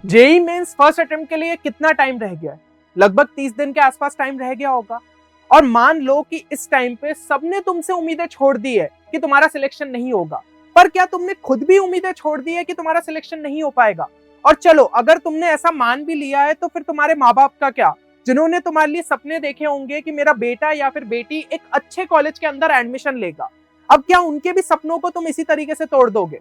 JEE mains first attempt के लिए कितना टाइम रह गया है? लगभग 30 दिन के आसपास टाइम रह गया होगा। और मान लो कि इस टाइम पे सबने तुमसे उम्मीदें छोड़ दी है कि तुम्हारा सिलेक्शन नहीं होगा, पर क्या तुमने खुद भी उम्मीदें छोड़ दी है कि तुम्हारा सिलेक्शन नहीं हो पाएगा? और चलो, अगर तुमने ऐसा मान भी लिया है तो फिर तुम्हारे माँ बाप का क्या, जिन्होंने तुम्हारे लिए सपने देखे होंगे कि मेरा बेटा या फिर बेटी एक अच्छे कॉलेज के अंदर एडमिशन लेगा। अब क्या उनके भी सपनों को तुम इसी तरीके से तोड़ दोगे?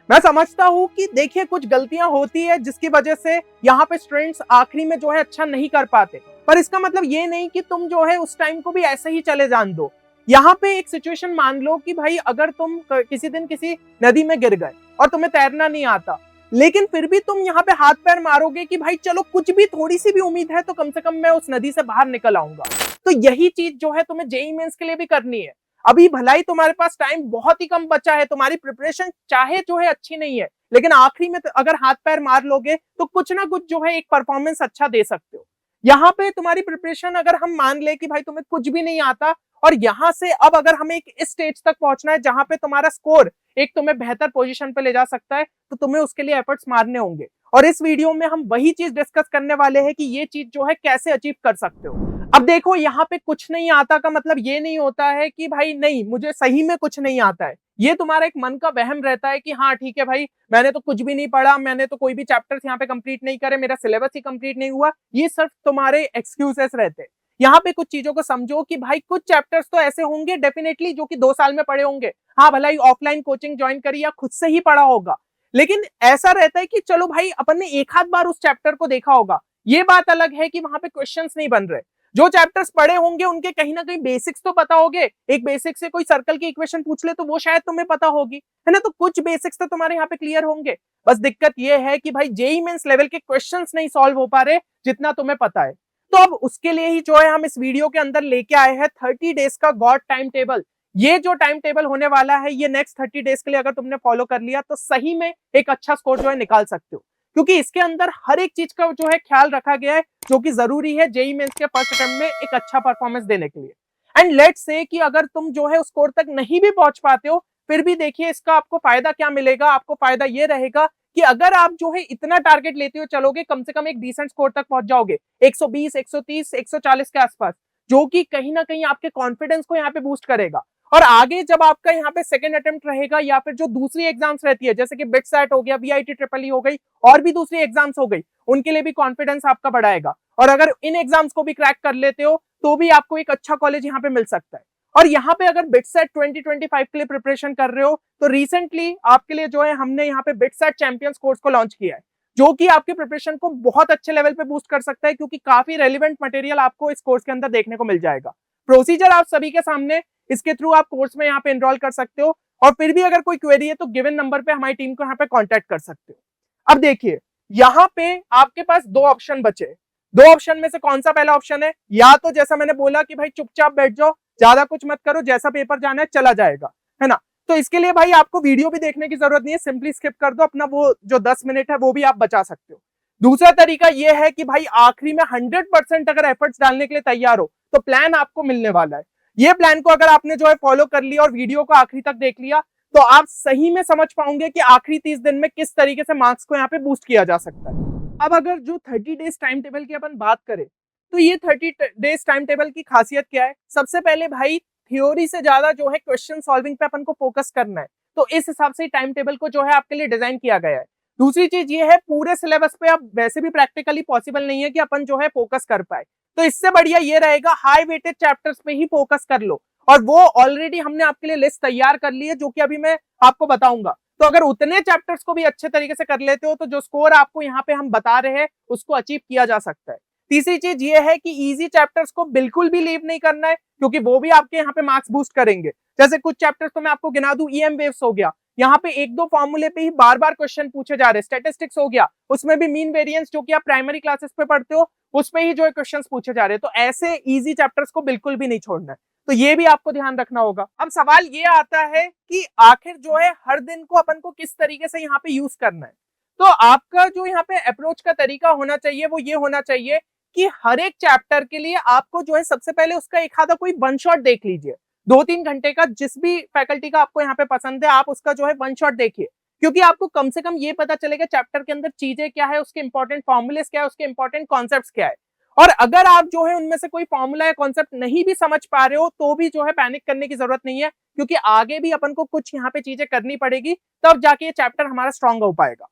मैं समझता हूँ कि देखिए, कुछ गलतियां होती है जिसकी वजह से यहाँ पे स्टूडेंट्स आखिरी में जो है अच्छा नहीं कर पाते, पर इसका मतलब ये नहीं कि तुम जो है उस टाइम को भी ऐसे ही चले जान दो। यहाँ पे एक सिचुएशन मान लो कि भाई अगर तुम किसी दिन किसी नदी में गिर गए और तुम्हें तैरना नहीं आता, लेकिन फिर भी तुम यहाँ पे हाथ पैर मारोगे कि भाई चलो, कुछ भी थोड़ी सी भी उम्मीद है तो कम से कम मैं उस नदी से बाहर निकल आऊंगा। तो यही चीज जो है तुम्हें जेईई मेंस के लिए भी करनी है। अभी भलाई तुम्हारे पास टाइम बहुत ही कम बचा है, तुम्हारी प्रिपरेशन चाहे जो है अच्छी नहीं है, लेकिन आखिरी में अगर हाथ पैर मार लोगे तो कुछ ना कुछ जो है एक परफॉर्मेंस अच्छा दे सकते हो। यहाँ पे तुम्हारी प्रिपरेशन अगर हम मान ले कि भाई तुम्हें कुछ भी नहीं आता, और यहाँ से अब अगर हमें एक इस स्टेज तक पहुंचना है जहां पे तुम्हारा स्कोर एक तुम्हें बेहतर पोजीशन पे ले जा सकता है, तो तुम्हें उसके लिए एफर्ट्स मारने होंगे। और इस वीडियो में हम वही चीज डिस्कस करने वाले हैं कि ये चीज जो है कैसे अचीव कर सकते हो। अब देखो, यहाँ पे कुछ नहीं आता का मतलब ये नहीं होता है कि भाई नहीं, मुझे सही में कुछ नहीं आता है। ये तुम्हारा एक मन का वहम रहता है कि हाँ ठीक है भाई, मैंने तो कुछ भी नहीं पढ़ा, मैंने तो कोई भी चैप्टर्स यहाँ पे कंप्लीट नहीं करे, मेरा सिलेबस ही कंप्लीट नहीं हुआ। ये सिर्फ तुम्हारे एक्सक्यूजेस रहते हैं। यहाँ पे कुछ चीजों को समझो कि भाई कुछ चैप्टर्स तो ऐसे होंगे डेफिनेटली जो कि 2 साल में पढ़े होंगे। हाँ भलाई ऑफलाइन कोचिंग ज्वाइन करी या खुद से ही पढ़ा होगा, लेकिन ऐसा रहता है कि चलो भाई अपन ने एक आध बार उस चैप्टर को देखा होगा। ये बात अलग है कि वहां पे क्वेश्चंस नहीं बन रहे। जो चैप्टर्स पढ़े होंगे उनके कहीं ना कहीं बेसिक्स तो पता होंगे। एक बेसिक से कोई सर्कल की इक्वेशन पूछ ले तो वो शायद तुम्हें पता होगी, है ना? तो कुछ बेसिक्स तो तुम्हारे यहाँ पे क्लियर होंगे। बस दिक्कत ये है कि भाई जेईई मेंस लेवल के क्वेश्चंस नहीं सॉल्व हो पा रहे जितना तुम्हें पता है। तो अब उसके लिए ही जो है हम इस वीडियो के अंदर लेके आए हैं 30 डेज का गॉड टाइम टेबल। ये जो टाइम टेबल होने वाला है, ये नेक्स्ट 30 डेज के लिए अगर तुमने फॉलो कर लिया तो सही में एक अच्छा स्कोर जो है निकाल सकते हो, क्योंकि इसके अंदर हर एक चीज का जो है ख्याल रखा गया है जो कि जरूरी है जेईई मेंस के फर्स्ट अटेम्प्ट में एक अच्छा परफॉर्मेंस देने के लिए। एंड लेट्स से कि अगर तुम जो है उस स्कोर तक नहीं भी पहुंच पाते हो, फिर भी देखिए इसका आपको फायदा क्या मिलेगा। आपको फायदा ये रहेगा कि अगर आप जो है इतना टारगेट लेते हो चलोगे, कम से कम एक डिसेंट स्कोर तक पहुंच जाओगे, 120, 130, 140 के आसपास, जो कि कहीं ना कहीं आपके कॉन्फिडेंस को यहाँ पे बूस्ट करेगा। और आगे जब आपका यहाँ पे सेकंड अटेम्प्ट रहेगा या फिर जो दूसरी एग्जाम्स रहती है, जैसे कि बिटसैट हो गया, बीआईटी ट्रिपल ई हो गई, और भी दूसरी एग्जाम्स हो गई, उनके लिए भी कॉन्फिडेंस आपका बढ़ाएगा। और अगर इन एग्जाम्स को भी क्रैक कर लेते हो तो भी आपको एक अच्छा कॉलेज यहाँ पे मिल सकता है। और यहाँ पे अगर बिटसेट 2025 के लिए प्रिपरेशन कर रहे हो तो रिसेंटली आपके लिए जो है हमने यहाँ पे बिटसेट चैंपियंस कोर्स को लॉन्च किया है, जो कि आपके प्रिपरेशन को बहुत अच्छे लेवल पे बूस्ट कर सकता है, क्योंकि काफी रेलिवेंट मटेरियल आपको इस कोर्स के अंदर देखने को मिल जाएगा। प्रोसीजर आप सभी के सामने, इसके थ्रू आप कोर्स में यहाँ पे एनरोल कर सकते हो। और फिर भी अगर कोई क्वेरी है तो गिवन नंबर पे हमारी टीम को यहाँ पे कॉन्टेक्ट कर सकते हो। अब देखिए, यहाँ पे आपके पास दो ऑप्शन बचे। दो ऑप्शन में से कौन सा पहला ऑप्शन है? या तो जैसा मैंने बोला कि भाई चुपचाप बैठ जाओ, ज्यादा कुछ मत करो, जैसा पेपर जाना है चला जाएगा, है ना? तो इसके लिए भाई आपको वीडियो भी देखने की जरूरत नहीं है, सिंपली स्किप कर दो, अपना वो जो 10 मिनट है वो भी आप बचा सकते हो। दूसरा तरीका यह है कि भाई आखिरी में 100% अगर एफर्ट्स डालने के लिए तैयार हो तो प्लान आपको मिलने वाला है। ये प्लान को अगर आपने जो है फॉलो कर लिया और वीडियो को आखिरी तक देख लिया तो आप सही में समझ पाओगे कि आखिरी 30 दिन में किस तरीके से मार्क्स को यहाँ पे बूस्ट किया जा सकता है। अब अगर जो 30 डेज टाइम टेबल की अपन बात करें तो ये 30 डेज टाइम टेबल की खासियत क्या है? सबसे पहले भाई थ्योरी से ज्यादा जो है क्वेश्चन सॉल्विंग पे अपन को फोकस करना है, तो इस हिसाब से टाइम टेबल को जो है आपके लिए डिजाइन किया गया है। दूसरी चीज ये है, पूरे सिलेबस पे अब वैसे भी प्रैक्टिकली पॉसिबल नहीं है कि अपन जो है फोकस कर पाए, तो इससे बढ़िया ये रहेगा हाई वेटेड चैप्टर्स पे ही फोकस कर लो। और वो ऑलरेडी हमने आपके लिए लिस्ट तैयार कर ली है, जो कि अभी मैं आपको बताऊंगा। तो अगर उतने चैप्टर्स को भी अच्छे तरीके से कर लेते हो तो जो स्कोर आपको यहाँ पे हम बता रहे हैं उसको अचीव किया जा सकता है। तीसरी चीज ये है कि इजी चैप्टर्स को बिल्कुल भी लीव नहीं करना है, क्योंकि वो भी आपके यहाँ पे मार्क्स बूस्ट करेंगे। जैसे कुछ चैप्टर्स तो मैं आपको गिना दूं, ईएम वेव्स हो गया, यहाँ पे एक दो फॉर्मूले पे ही बार बार क्वेश्चन पूछे जा रहे हैं। स्टैटिस्टिक्स हो गया, उसमें भी मीन वेरिएंस जो कि आप प्राइमरी क्लासेस पे पढ़ते हो उस पे ही जो है क्वेश्चन पूछे जा रहे हैं। तो ऐसे इजी चैप्टर्स को बिल्कुल भी नहीं छोड़ना है, तो ये भी आपको ध्यान रखना होगा। अब सवाल ये आता है कि आखिर जो है हर दिन को अपन को किस तरीके से यहाँ पे यूज करना है। तो आपका जो यहाँ पे अप्रोच का तरीका होना चाहिए वो ये होना चाहिए कि हर एक चैप्टर के लिए आपको जो है सबसे पहले उसका एक आधा कोई वन शॉट देख लीजिए, 2-3 घंटे का, जिस भी फैकल्टी का आपको यहाँ पे पसंद है आप उसका जो है वन शॉट देखिए। क्योंकि आपको कम से कम ये पता चलेगा चैप्टर के अंदर चीजें क्या है, उसके इंपॉर्टेंट फॉर्मूलेस क्या है, उसके इंपॉर्टेंट कॉन्सेप्ट्स क्या है। और अगर आप जो है उनमें से कोई फॉर्मूला या कॉन्सेप्ट नहीं भी समझ पा रहे हो तो भी जो है पैनिक करने की जरूरत नहीं है, क्योंकि आगे भी अपन को कुछ यहाँ पे चीजें करनी पड़ेगी, तब जाके ये चैप्टर हमारा स्ट्रांग हो पाएगा।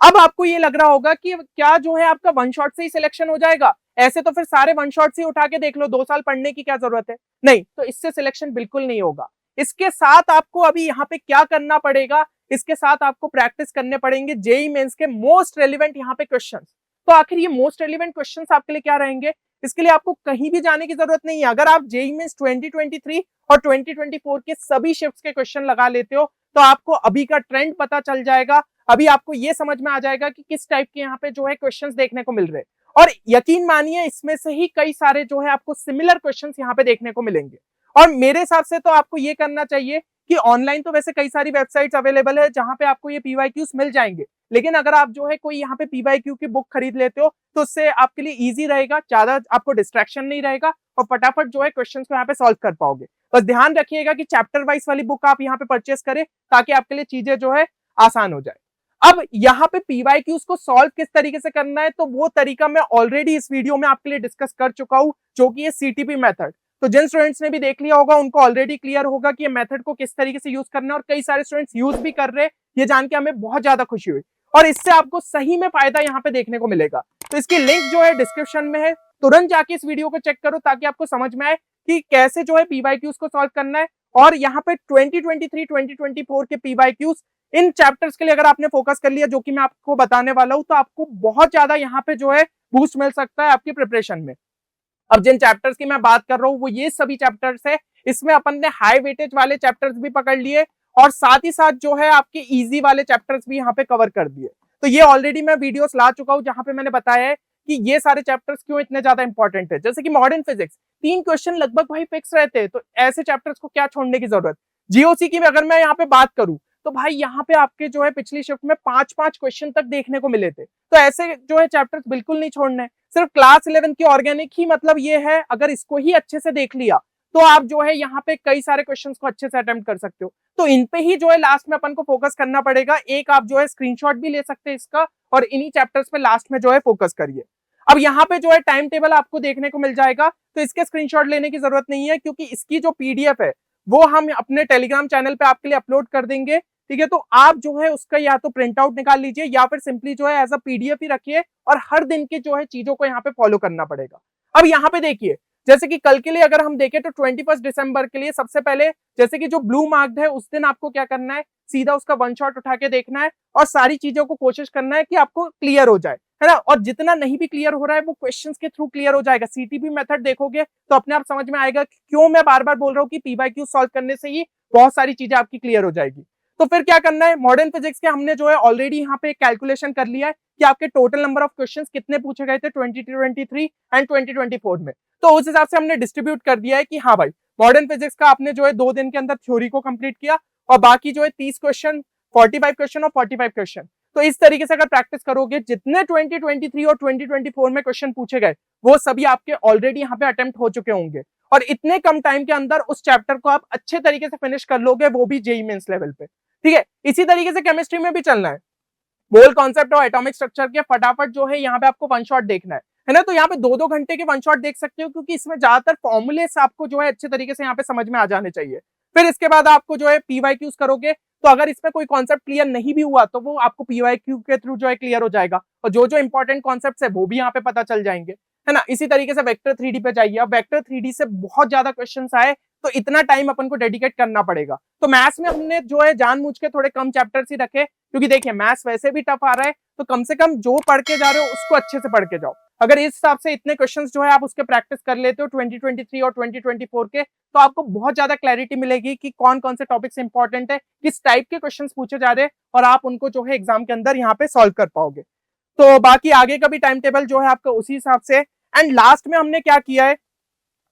अब आपको ये लग रहा होगा कि क्या जो है आपका वन शॉट से ही सिलेक्शन हो जाएगा, ऐसे तो फिर सारे वन शॉट से उठा के देख लो, 2 साल पढ़ने की क्या जरूरत है। नहीं, तो इससे सिलेक्शन बिल्कुल नहीं होगा। इसके साथ आपको अभी यहाँ पे क्या करना पड़ेगा, इसके साथ आपको प्रैक्टिस करने पड़ेंगे जेईई मेंस के मोस्ट रेलिवेंट यहाँ पे क्वेश्चंस। तो आखिर ये मोस्ट रेलिवेंट क्वेश्चंस आपके लिए क्या रहेंगे, इसके लिए आपको कहीं भी जाने की जरूरत नहीं है। अगर आप जेईई मेंस 2023 और 2024 के सभी शिफ्ट्स के क्वेश्चन लगा लेते हो तो आपको अभी का ट्रेंड पता चल जाएगा, अभी आपको ये समझ में आ जाएगा कि किस टाइप के यहाँ पे जो है क्वेश्चंस देखने को मिल रहे हैं। और यकीन मानिए इसमें से ही कई सारे जो है आपको सिमिलर क्वेश्चंस यहाँ पे देखने को मिलेंगे। और मेरे हिसाब से तो आपको ये करना चाहिए कि ऑनलाइन तो वैसे कई सारी वेबसाइट्स अवेलेबल है जहां पे आपको ये पीवाईक्यूज मिल जाएंगे, लेकिन अगर आप जो है कोई यहाँ पे पीवाईक्यू की बुक खरीद लेते हो तो उससे आपके लिए इजी रहेगा, ज्यादा आपको डिस्ट्रैक्शन नहीं रहेगा और फटाफट जो है क्वेश्चंस को यहाँ पे सॉल्व कर पाओगे। बस ध्यान रखिएगा कि चैप्टर वाइज वाली बुक आप यहाँ पे परचेस करें ताकि आपके लिए चीजें जो है आसान हो जाए। अब यहाँ पे पीवाईक्यूज को सॉल्व किस तरीके से करना है तो वो तरीका मैं ऑलरेडी इस वीडियो में आपके लिए डिस्कस कर चुका हूँ, जो कि ये सीटीपी मेथड। तो जिन स्टूडेंट्स ने भी देख लिया होगा उनको ऑलरेडी क्लियर होगा कि ये मेथड को किस तरीके से यूज करना है, और कई सारे स्टूडेंट्स यूज भी कर रहे हैं, ये जान के हमें बहुत ज्यादा खुशी हुई और इससे आपको सही में फायदा यहाँ पे देखने को मिलेगा। तो इसकी लिंक जो है डिस्क्रिप्शन में है, तुरंत जाके इस वीडियो को चेक करो ताकि आपको समझ में आए कि कैसे जो है पीवाईक्यूज को सॉल्व करना है। और यहाँ पे 2023-2024 के पीवाईक्यूज इन चैप्टर्स के लिए अगर आपने फोकस कर लिया, जो कि मैं आपको बताने वाला हूं, तो आपको बहुत ज्यादा यहाँ पे जो है बूस्ट मिल सकता है आपकी प्रिपरेशन में। अब जिन चैप्टर्स की मैं बात कर रहा हूँ वो ये सभी चैप्टर्स है, इसमें अपन ने हाई वेटेज वाले चैप्टर्स भी पकड़ लिए और साथ ही साथ जो है आपके इजी वाले चैप्टर्स भी यहाँ पे कवर कर दिए। तो ये ऑलरेडी मैं वीडियोस ला चुका हूँ जहां पे मैंने बताया है कि ये सारे चैप्टर्स क्यों इतने ज्यादा इंपॉर्टेंट है। जैसे कि मॉडर्न फिजिक्स 3 क्वेश्चन लगभग भाई फिक्स रहते हैं, तो ऐसे चैप्टर्स को क्या छोड़ने की जरूरत। जीओसी की अगर मैं यहाँ पे बात करूं तो भाई यहाँ पे आपके जो है पिछली शिफ्ट में 5-5 क्वेश्चन तक देखने को मिले थे, तो ऐसे जो है चैप्टर्स बिल्कुल नहीं छोड़ने। सिर्फ क्लास 11 की ऑर्गेनिक ही मतलब ये है, अगर इसको ही अच्छे से देख लिया तो आप जो है यहाँ पे कई सारे क्वेश्चंस को अच्छे से अटेम्प्ट कर सकते हो। तो इन पे ही जो है लास्ट में अपन को फोकस करना पड़ेगा। एक आप जो है स्क्रीनशॉट भी ले सकते हैं इसका और इन्हीं चैप्टर्स पे लास्ट में जो है फोकस करिए। अब यहाँ पे जो है टाइम टेबल आपको देखने को मिल जाएगा, तो इसके स्क्रीनशॉट लेने की जरूरत नहीं है क्योंकि इसकी जो पीडीएफ है वो हम अपने टेलीग्राम चैनल पे आपके लिए अपलोड कर देंगे। ठीक है, तो आप जो है उसका या तो प्रिंट आउट निकाल लीजिए या फिर सिंपली जो है एज अ पीडीएफ ही रखिए और हर दिन की जो है चीजों को यहाँ पे फॉलो करना पड़ेगा। अब यहाँ पे देखिए, जैसे कि कल के लिए अगर हम देखें तो 21 दिसंबर के लिए सबसे पहले जैसे कि जो ब्लू मार्क्ड है उस दिन आपको क्या करना है, सीधा उसका वन शॉट उठा के देखना है और सारी चीजों को कोशिश करना है कि आपको क्लियर हो जाए, है ना। और जितना नहीं भी क्लियर हो रहा है वो क्वेश्चंस के थ्रू क्लियर हो जाएगा। सीटीपी मेथड देखोगे तो अपने आप समझ में आएगा क्यों मैं बार बार बोल रहा हूँ कि पीवाईक्यू सॉल्व करने से ही बहुत सारी चीजें आपकी क्लियर हो जाएगी। तो फिर क्या करना है, मॉडर्न फिजिक्स के हमने जो है ऑलरेडी यहाँ पे कैलकुलेशन कर लिया है कि आपके टोटल नंबर ऑफ क्वेश्चंस कितने पूछे गए थे 2023 एंड 2024 में। तो उस हिसाब से हमने डिस्ट्रीब्यूट कर दिया है कि हाँ भाई मॉडर्न फिजिक्स का आपने जो है 2 दिन के अंदर थ्योरी को कंप्लीट किया और बाकी जो है 30 क्वेश्चन, 45 क्वेश्चन और 45 क्वेश्चन। तो इस तरीके से अगर प्रैक्टिस करोगे जितने 2023 और 2024 में क्वेश्चन पूछे गए वो सभी आपके ऑलरेडी यहाँ पे अटेम्प्ट हो चुके होंगे और इतने कम टाइम के अंदर उस चैप्टर को आप अच्छे तरीके से फिनिश कर लोगे, वो भी जेईई मेंस लेवल पे। ठीक है, इसी तरीके से केमिस्ट्री में भी चलना है। मोल कॉन्सेप्ट और एटॉमिक स्ट्रक्चर के फटाफट जो है यहाँ पे आपको वन शॉट देखना है ना। तो यहाँ पे 2-2 घंटे के वन शॉट देख सकते हो क्योंकि इसमें ज्यादातर फॉर्मूलेस आपको जो है अच्छे तरीके से यहाँ पे समझ में आ जाने चाहिए। फिर इसके बाद आपको जो है पीवाईक्यूज करोगे तो अगर इसमें कोई कॉन्सेप्ट क्लियर नहीं भी हुआ तो वो आपको पीवाईक्यू के थ्रू जो है क्लियर हो जाएगा और जो जो इंपॉर्टेंट कॉन्सेप्ट है वो भी यहाँ पे पता चल जाएंगे, है ना। इसी तरीके से वेक्टर 3D पे जाइए। अब वेक्टर 3D से बहुत ज्यादा क्वेश्चंस आए तो इतना टाइम अपन को डेडिकेट करना पड़ेगा। तो मैथ्स में हमने जो है जानबूझ के थोड़े कम चैप्टर्स ही रखे क्योंकि देखिए मैथ्स वैसे भी टफ आ रहा है, तो कम से कम जो पढ़ के जा रहे हो उसको अच्छे से पढ़ के जाओ। अगर इस हिसाब से इतने क्वेश्चंस जो है आप उसके प्रैक्टिस कर लेते हो 2023 और 2024 के, तो आपको बहुत ज्यादा क्लैरिटी मिलेगी कि कौन कौन से टॉपिक्स इंपॉर्टेंट है, किस टाइप के क्वेश्चंस पूछे जा रहे हैं और आप उनको जो है एग्जाम के अंदर यहाँ पे सॉल्व कर पाओगे। तो बाकी आगे का भी टाइम टेबल जो है आपका उसी हिसाब से। एंड लास्ट में हमने क्या किया है,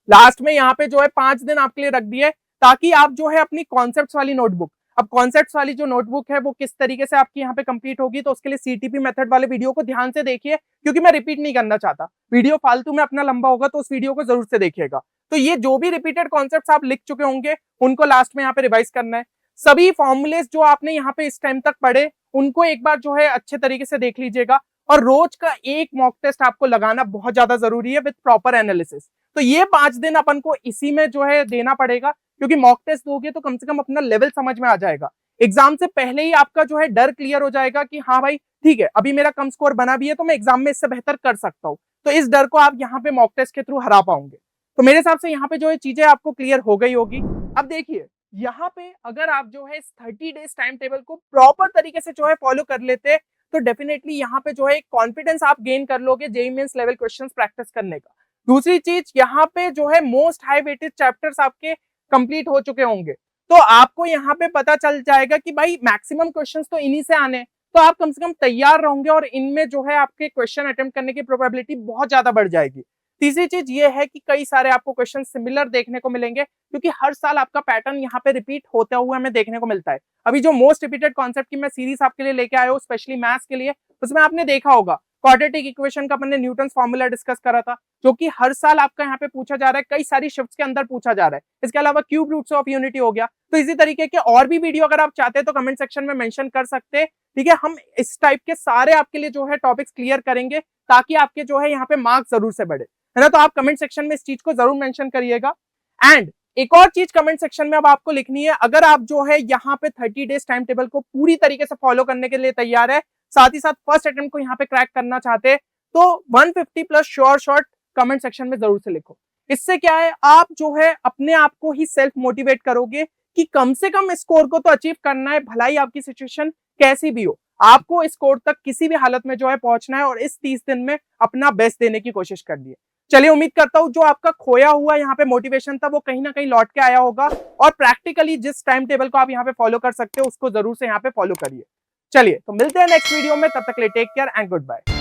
लास्ट में यहाँ पे जो है 5 दिन आपके लिए रख दिए ताकि आप जो है अपनी कॉन्सेप्ट्स वाली नोटबुक, अब कॉन्सेप्ट्स वाली जो नोटबुक है वो किस तरीके से आपकी यहाँ पे कंप्लीट होगी, तो उसके लिए सीटीपी मेथड वाले वीडियो को ध्यान से देखिए क्योंकि मैं रिपीट नहीं करना चाहता। वीडियो फालतू में अपना लंबा होगा तो उस वीडियो को जरूर से देखिएगा। तो ये जो भी रिपीटेड कॉन्सेप्ट्स आप लिख चुके होंगे उनको लास्ट में यहाँ पे रिवाइज करना है। सभी फॉर्मुलेस जो आपने यहाँ पे इस टाइम तक पढ़े उनको एक बार जो है अच्छे तरीके से देख लीजिएगा। और रोज का एक मॉक टेस्ट आपको लगाना बहुत ज्यादा जरूरी है विद प्रॉपर एनालिसिस। तो ये 5 दिन अपन को इसी में जो है देना पड़ेगा, क्योंकि मॉक टेस्ट दोगे तो कम से कम अपना लेवल समझ में आ जाएगा। एग्जाम से पहले ही आपका जो है डर क्लियर हो जाएगा कि हाँ भाई ठीक है, अभी मेरा कम स्कोर बना भी है तो मैं एग्जाम में इससे बेहतर कर सकता हूँ। तो इस डर को आप यहाँ पे मॉक टेस्ट के थ्रू हरा पाओगे। तो मेरे हिसाब से यहाँ पे जो है चीजें आपको क्लियर हो गई होगी। अब देखिए यहाँ पे अगर आप जो है 30 डेज टाइम टेबल को प्रॉपर तरीके से जो है फॉलो कर लेते तो डेफिनेटली यहाँ पे जो है कॉन्फिडेंस आप गेन कर लोगे JEE mains level questions practice करने का। दूसरी चीज यहाँ पे जो है मोस्ट हाई वेटेड चैप्टर्स आपके कंप्लीट हो चुके होंगे, तो आपको यहाँ पे पता चल जाएगा कि भाई मैक्सिमम क्वेश्चंस तो इन्हीं से आने, तो आप कम से कम तैयार रहोगे और इनमें जो है आपके क्वेश्चन अटेम्प्ट करने की प्रोबेबिलिटी बहुत ज्यादा बढ़ जाएगी। तीसरी चीज ये है कि कई सारे आपको क्वेश्चन सिमिलर देखने को मिलेंगे, क्योंकि हर साल आपका पैटर्न यहाँ पे रिपीट होते हुए हमें देखने को मिलता है। अभी जो मोस्ट रिपीटेड कॉन्सेप्ट की मैं सीरीज आपके लिए लेके आया हूँ स्पेशली मैथ्स के लिए, उसमें आपने देखा होगा क्वाड्रेटिक इक्वेशन का अपन ने न्यूटन फॉर्मूला डिस्कस करा था, जो कि हर साल आपका यहाँ पे पूछा जा रहा है, कई सारी शिफ्ट्स के अंदर पूछा जा रहा है। इसके अलावा क्यूब रूट्स ऑफ यूनिटी हो गया। तो इसी तरीके के और भी वीडियो अगर आप चाहते हैं तो कमेंट सेक्शन में मेंशन कर सकते हैं, ठीक है। हम इस टाइप के सारे आपके लिए जो है टॉपिक्स क्लियर करेंगे ताकि आपके जो है यहाँ पे मार्क्स जरूर से बढ़े, है ना। तो आप कमेंट सेक्शन में इस चीज को जरूर मेंशन करिएगा। एंड एक और चीज कमेंट सेक्शन में अब आपको लिखनी है, अगर आप जो है यहाँ पे 30 डेज टाइम टेबल को पूरी तरीके से फॉलो करने के लिए तैयार है, साथ ही साथ फर्स्ट अटेम्प्ट को यहाँ पे क्रैक करना चाहते हैं, तो 150 plus sure shot comment section में जरूर से लिखो। इससे क्या है, आप जो है अपने आप को ही सेल्फ मोटिवेट करोगे कि कम से कम स्कोर को तो अचीव करना है, भलाई आपकी सिचुएशन कैसी भी हो, आपको इस स्कोर तक किसी भी हालत में जो है पहुंचना है और इस 30 दिन में अपना बेस्ट देने की कोशिश करनी है। चलिए उम्मीद करता हूं जो आपका खोया हुआ यहाँ पे मोटिवेशन था वो कहीं ना कहीं लौट के आया होगा, और प्रैक्टिकली जिस टाइम टेबल को आप यहाँ पे फॉलो कर सकते हो उसको जरूर से यहाँ पे फॉलो करिए। चलिए तो मिलते हैं नेक्स्ट वीडियो में, तब तक के लिए take care and good bye.